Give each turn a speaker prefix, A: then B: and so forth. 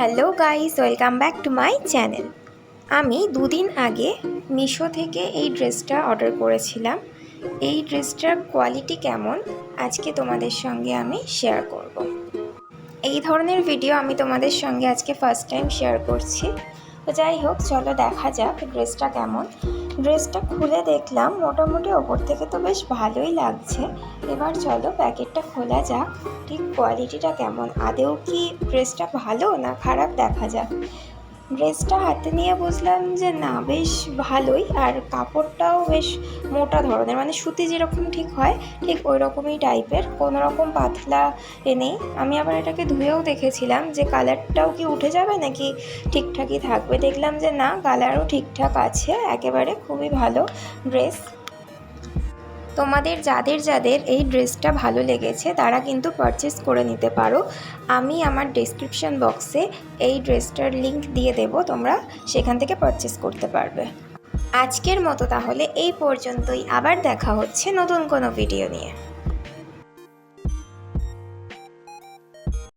A: Hello guys, welcome back to my channel. আমি দুদিন আগে মিশো থেকে এই ড্রেসটা অর্ডার করেছিলাম। এই ড্রেসটার কোয়ালিটি কেমন আজকে তোমাদের সঙ্গে আমি শেয়ার করব। এই ধরনের ভিডিও আমি তোমাদের সঙ্গে আজকে ফার্স্ট টাইম শেয়ার করছি। তো যাই হোক, চলো দেখা যাক ড্রেসটা কেমন। ড্রেসটা খুলে দেখলাম মোটামুটি ওপর থেকে তো বেশ ভালোই লাগছে। এবার চলো প্যাকেটটা খোলা যাক, ঠিক কোয়ালিটিটা কেমন, আদেও কি ড্রেসটা ভালো না খারাপ দেখা যাক। ড্রেসটা হাতে নিয়ে বুঝলাম যে না, বেশ ভালোই, আর কাপড়টাও বেশ মোটা ধরনের, মানে সুতি যেরকম ঠিক হয় ঠিক ওই রকমই টাইপের, কোনো রকম পাতলা নেই। আমি আবার এটাকে ধুয়েও দেখেছিলাম যে কালারটাও কি উঠে যাবে নাকি ঠিকঠাকই থাকবে। দেখলাম যে না, কালারও ঠিকঠাক আছে, একেবারে খুবই ভালো ড্রেস। তোমাদের যাদের যাদের এই ড্রেসটা ভালো লেগেছে তারা কিন্তু পারচেস করে নিতে পারো। আমি আমার ডেসক্রিপশন বক্সে এই ড্রেসটার লিংক দিয়ে দেব, তোমরা সেখান থেকে পারচেস করতে পারবে। আজকের মতো তাহলে এই পর্যন্তই, আবার দেখা হচ্ছে নতুন কোনো ভিডিও নিয়ে।